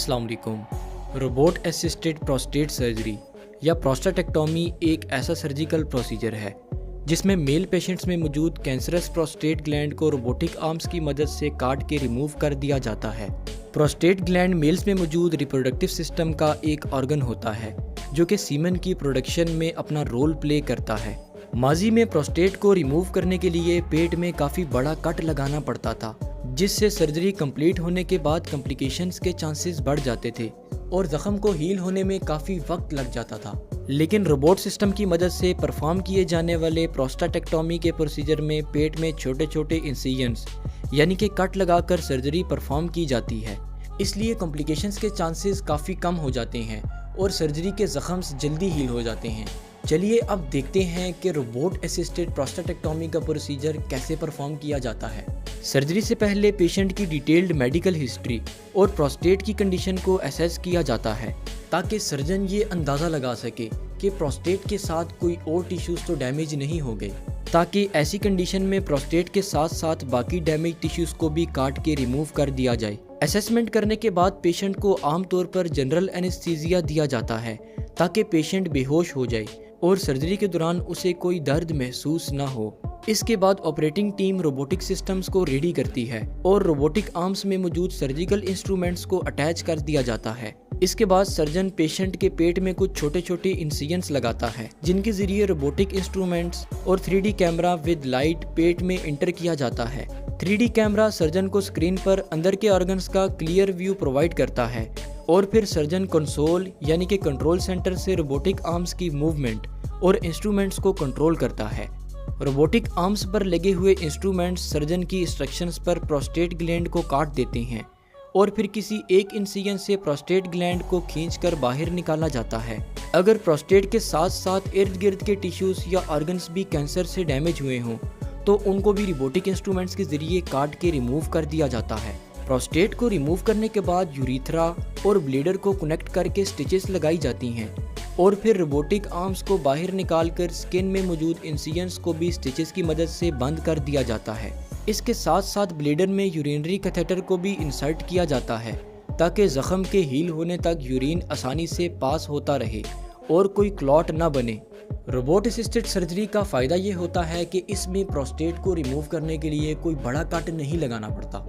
अस्सलाम वालेकुम। Robot assisted prostate surgery या प्रोस्टाटेक्टोमी एक ऐसा सर्जिकल प्रोसीजर है जिसमें मेल पेशेंट्स में मौजूद कैंसरस प्रोस्टेट ग्लैंड को रोबोटिक आर्म्स की मदद से काट के रिमूव कर दिया जाता है। प्रोस्टेट ग्लैंड मेल्स में मौजूद रिप्रोडक्टिव सिस्टम का एक ऑर्गन होता है जो कि सीमन की प्रोडक्शन में अपना रोल प्ले करता है। माजी में प्रोस्टेट को रिमूव करने के लिए पेट में काफ़ी बड़ा कट लगाना पड़ता था, जिससे सर्जरी कंप्लीट होने के बाद कॉम्प्लिकेशंस के चांसेस बढ़ जाते थे और ज़ख्म को हील होने में काफ़ी वक्त लग जाता था। लेकिन रोबोट सिस्टम की मदद से परफॉर्म किए जाने वाले प्रोस्टाटेक्टोमी के प्रोसीजर में पेट में छोटे छोटे इंसिजन्स यानी कि कट लगाकर सर्जरी परफॉर्म की जाती है, इसलिए कॉम्प्लिकेशंस के चांसेस काफ़ी कम हो जाते हैं और सर्जरी के ज़ख्म जल्दी हील हो जाते हैं। चलिए अब देखते हैं कि रोबोट असिस्टेड प्रोस्टाटेक्टोमी का प्रोसीजर कैसे परफॉर्म किया जाता है। सर्जरी से पहले पेशेंट की डिटेल्ड मेडिकल हिस्ट्री और प्रोस्टेट की कंडीशन को असेस किया जाता है ताकि सर्जन ये अंदाज़ा लगा सके कि प्रोस्टेट के साथ कोई और टिश्यूज़ तो डैमेज नहीं हो गए, ताकि ऐसी कंडीशन में प्रोस्टेट के साथ साथ बाकी डैमेज टिश्यूज़ को भी काट के रिमूव कर दिया जाए। असेसमेंट करने के बाद पेशेंट को आमतौर पर जनरल एनेस्थीसिया दिया जाता है ताकि पेशेंट बेहोश हो जाए और सर्जरी के दौरान उसे कोई दर्द महसूस ना हो। इसके बाद ऑपरेटिंग टीम रोबोटिक सिस्टम्स को रेडी करती है और रोबोटिक आर्म्स में मौजूद सर्जिकल इंस्ट्रूमेंट्स को अटैच कर दिया जाता है। इसके बाद सर्जन पेशेंट के पेट में कुछ छोटे छोटे इंसिजन्स लगाता है जिनके जरिए रोबोटिक इंस्ट्रूमेंट्स और 3D कैमरा विद लाइट पेट में इंटर किया जाता है। 3D कैमरा सर्जन को स्क्रीन पर अंदर के ऑर्गन्स का क्लियर व्यू प्रोवाइड करता है और फिर सर्जन कंसोल यानी कि कंट्रोल सेंटर से रोबोटिक आर्म्स की मूवमेंट और इंस्ट्रूमेंट्स को कंट्रोल करता है। रोबोटिक आर्म्स पर लगे हुए इंस्ट्रूमेंट्स सर्जन की इंस्ट्रक्शंस पर प्रोस्टेट ग्लैंड को काट देते हैं और फिर किसी एक इंसिजन से प्रोस्टेट ग्लैंड को खींचकर बाहर निकाला जाता है। अगर प्रोस्टेट के साथ साथ इर्द गिर्द के टिश्यूज या ऑर्गन्स भी कैंसर से डैमेज हुए हों तो उनको भी रोबोटिक इंस्ट्रूमेंट्स के जरिए काट के रिमूव कर दिया जाता है। प्रोस्टेट को रिमूव करने के बाद यूरिथ्रा और ब्लीडर को कनेक्ट करके स्टिचेस लगाई जाती हैं और फिर रोबोटिक आर्म्स को बाहर निकालकर स्किन में मौजूद इंसिजन्स को भी स्टिचेस की मदद से बंद कर दिया जाता है। इसके साथ साथ ब्लीडर में यूरिनरी कैथेटर को भी इंसर्ट किया जाता है ताकि ज़ख्म के हील होने तक यूरिन आसानी से पास होता रहे और कोई क्लॉट ना बने। रोबोट असिस्टेड सर्जरी का फ़ायदा ये होता है कि इसमें प्रोस्टेट को रिमूव करने के लिए कोई बड़ा कट नहीं लगाना पड़ता।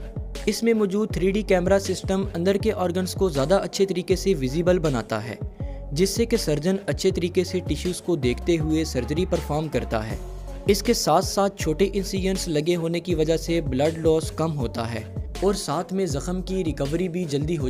इसमें मौजूद 3D कैमरा सिस्टम अंदर के ऑर्गन्स को ज़्यादा अच्छे तरीके से विजिबल बनाता है, जिससे कि सर्जन अच्छे तरीके से टिश्यूज़ को देखते हुए सर्जरी परफॉर्म करता है। इसके साथ साथ छोटे इंसिजन्स लगे होने की वजह से ब्लड लॉस कम होता है और साथ में ज़ख्म की रिकवरी भी जल्दी हो जाती है।